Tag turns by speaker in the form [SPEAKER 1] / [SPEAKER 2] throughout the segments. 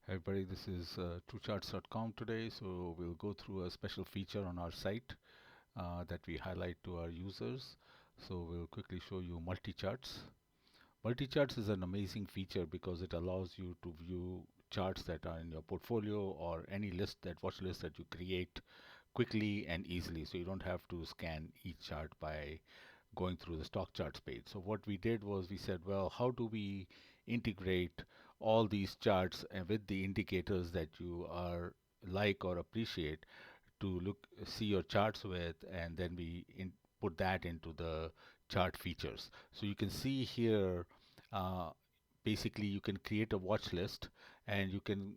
[SPEAKER 1] Hey everybody, this is TruCharts.com today. So we'll go through a special feature on our site that we highlight to our users. So we'll quickly show you multi-charts. Multi-charts is an amazing feature because it allows you to view charts that are in your portfolio or any list, that watch list that you create quickly and easily. So you don't have to scan each chart by going through the stock charts page. So what we did was we said, well, how do we integrate all these charts and with the indicators that you are like or appreciate to see your charts with, and then put that into the chart features. So you can see here, uh, basically you can create a watch list and you can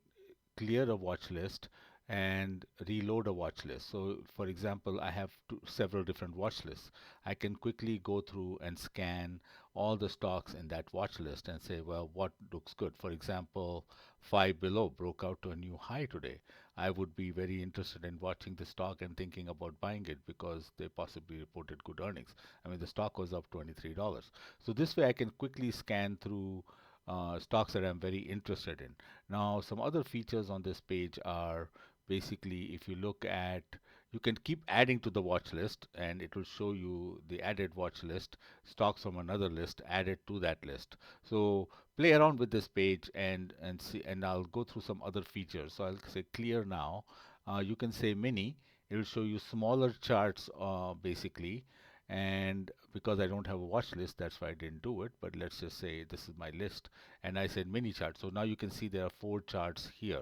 [SPEAKER 1] clear a watch list and reload a watch list. So for example, I have several different watch lists. I can quickly go through and scan all the stocks in that watch list and say, well, what looks good? For example, Five Below broke out to a new high today. I would be very interested in watching the stock and thinking about buying it because they possibly reported good earnings. I mean, the stock was up $23. So this way I can quickly scan through stocks that I'm very interested in. Now, some other features on this page are basically if you look at, you can keep adding to the watch list and it will show you the added watch list, stocks from another list added to that list. So play around with this page and see, and I'll go through some other features. So I'll say clear now. You can say mini. It will show you smaller charts basically. And because I don't have a watch list, that's why I didn't do it. But let's just say this is my list and I said mini chart. So now you can see there are four charts here.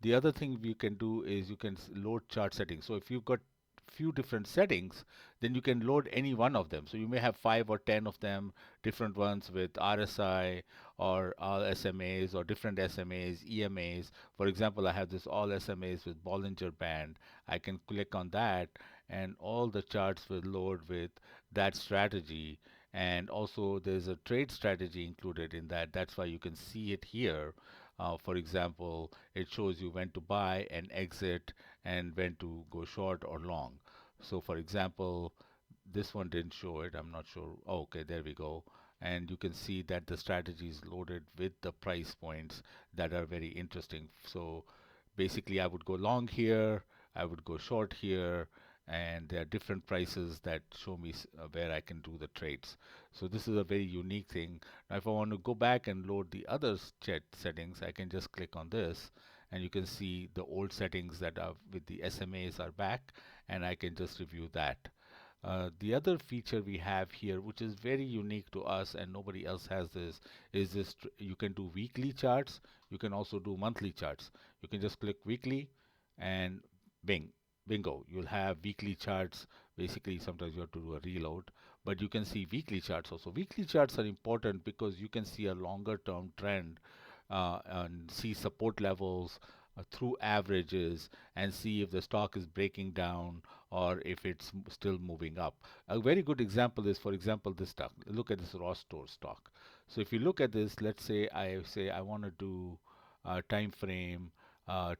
[SPEAKER 1] The other thing you can do is you can load chart settings. So if you've got few different settings, then you can load any one of them. So you may have 5 or 10 of them, different ones with RSI or all SMAs or different SMAs, EMAs. For example, I have this all SMAs with Bollinger Band. I can click on that and all the charts will load with that strategy. And also there's a trade strategy included in that. That's why you can see it here. For example, it shows you when to buy and exit and when to go short or long. So for example, this one didn't show it. I'm not sure. Oh, okay, there we go. And you can see that the strategy is loaded with the price points that are very interesting. So basically, I would go long here, I would go short here, and there are different prices that show me where I can do the trades. So this is a very unique thing. Now, if I want to go back and load the other chat settings, I can just click on this, and you can see the old settings that are with the SMAs are back, and I can just review that. The other feature we have here, which is very unique to us and nobody else has this, is this you can do weekly charts. You can also do monthly charts. You can just click weekly and bingo, you'll have weekly charts. Basically, sometimes you have to do a reload, but you can see weekly charts also. Weekly charts are important because you can see a longer term trend and see support levels through averages and see if the stock is breaking down or if it's still moving up. A very good example is, for example, this stock. Look at this Ross Store stock. So if you look at this, let's say I want to do time frame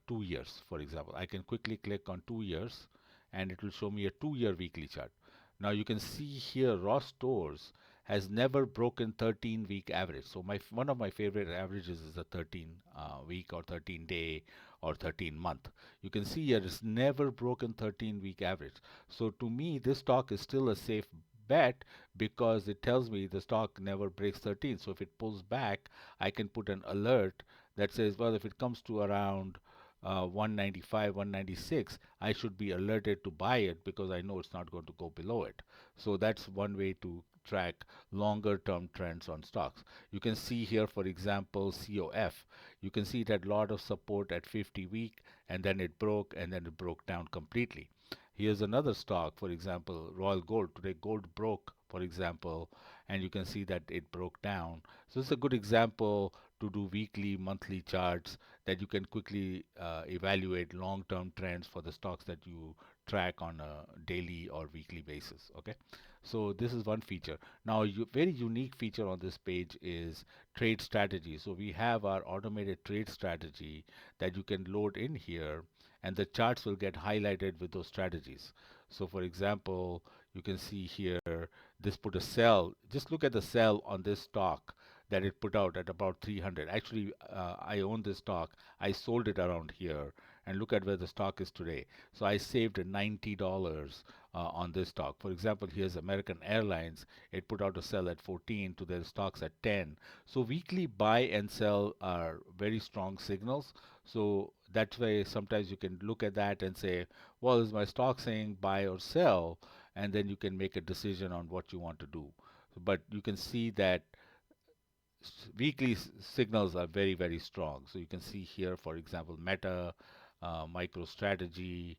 [SPEAKER 1] 2 years, for example. I can quickly click on 2 years and it will show me a 2 year weekly chart. Now you can see here Ross Stores has never broken 13-week average. So one of my favorite averages is the 13 week or 13 day or 13 month. You can see here it's never broken 13-week average. So to me, this stock is still a safe bet because it tells me the stock never breaks 13. So if it pulls back, I can put an alert that says, well, if it comes to around 195, 196, I should be alerted to buy it because I know it's not going to go below it. So that's one way to track longer term trends on stocks. You can see here, for example, COF. You can see it had a lot of support at 50 week and then it broke and then it broke down completely. Here's another stock, for example, Royal Gold. Today, gold broke, for example, and you can see that it broke down. So it's a good example to do weekly, monthly charts that you can quickly evaluate long-term trends for the stocks that you track on a daily or weekly basis. Okay, so this is one feature. Now, very unique feature on this page is trade strategy. So we have our automated trade strategy that you can load in here, and the charts will get highlighted with those strategies. So, for example, you can see here this put a sell. Just look at the sell on this stock that it put out at about 300. Actually, I own this stock. I sold it around here, and look at where the stock is today. So I saved $90 on this stock. For example, here's American Airlines. It put out a sell at 14 to their stocks at 10. So weekly buy and sell are very strong signals. So that's why sometimes you can look at that and say, well, is my stock saying buy or sell? And then you can make a decision on what you want to do. But you can see that weekly signals are very, very strong. So you can see here, for example, Meta, MicroStrategy,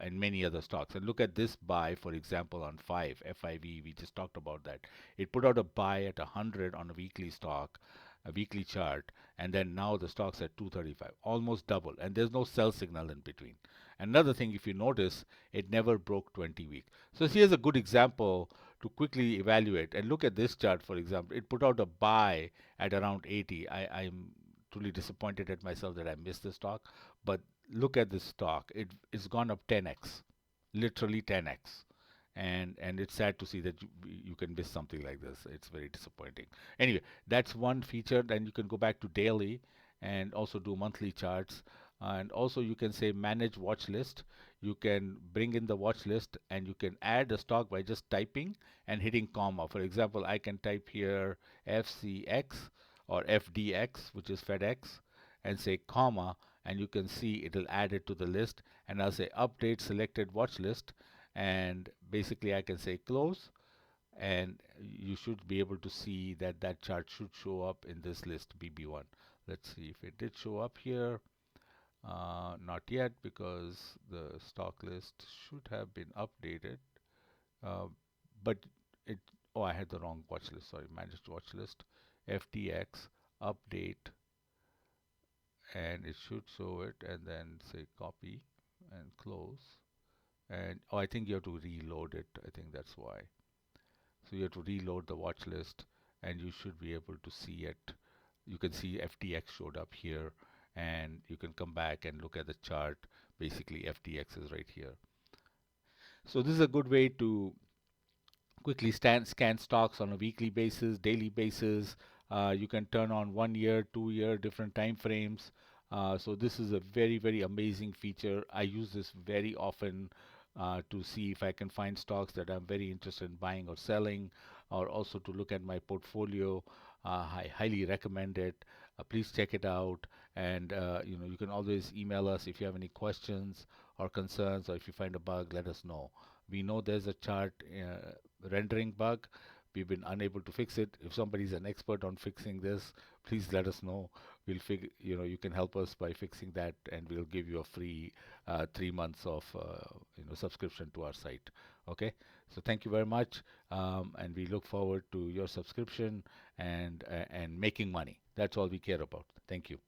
[SPEAKER 1] and many other stocks. And look at this buy, for example, on FIV. We just talked about that. It put out a buy at 100 on a weekly stock, a weekly chart, and then now the stock's at 235, almost double. And there's no sell signal in between. Another thing, if you notice, it never broke 20 week. So here's a good example to quickly evaluate. And look at this chart, for example. It put out a buy at around 80. I'm truly disappointed at myself that I missed the stock. But look at this stock. It's gone up 10x, literally 10x. And it's sad to see that you can miss something like this. It's very disappointing. Anyway, that's one feature. Then you can go back to daily and also do monthly charts. And also you can say manage watch list. You can bring in the watch list and you can add a stock by just typing and hitting comma. For example, I can type here FCX or FDX, which is FedEx, and say comma, and you can see it'll add it to the list. And I'll say update selected watch list, and basically I can say close, and you should be able to see that that chart should show up in this list BB1. Let's see if it did show up here. Not yet, because the stock list should have been updated. Uh, but it, oh, I had the wrong watch list. Sorry, managed watch list, FTX, update, and it should show it, and then say copy and close. And oh, I think you have to reload it. I think that's why. So you have to reload the watch list, and you should be able to see it. You can see FTX showed up here, and you can come back and look at the chart. Basically, FTX is right here. So this is a good way to quickly scan stocks on a weekly basis, daily basis. You can turn on 1 year, 2 year, different time frames. So this is a very, very amazing feature. I use this very often to see if I can find stocks that I'm very interested in buying or selling, or also to look at my portfolio. I highly recommend it. Please check it out, and you can always email us if you have any questions or concerns, or if you find a bug, let us know. We know there's a chart rendering bug. We've been unable to fix it. If somebody's an expert on fixing this, please let us know. We'll figure, you can help us by fixing that, and we'll give you a free 3 months of subscription to our site. Okay, so thank you very much, and we look forward to your subscription and making money. That's all we care about. Thank you.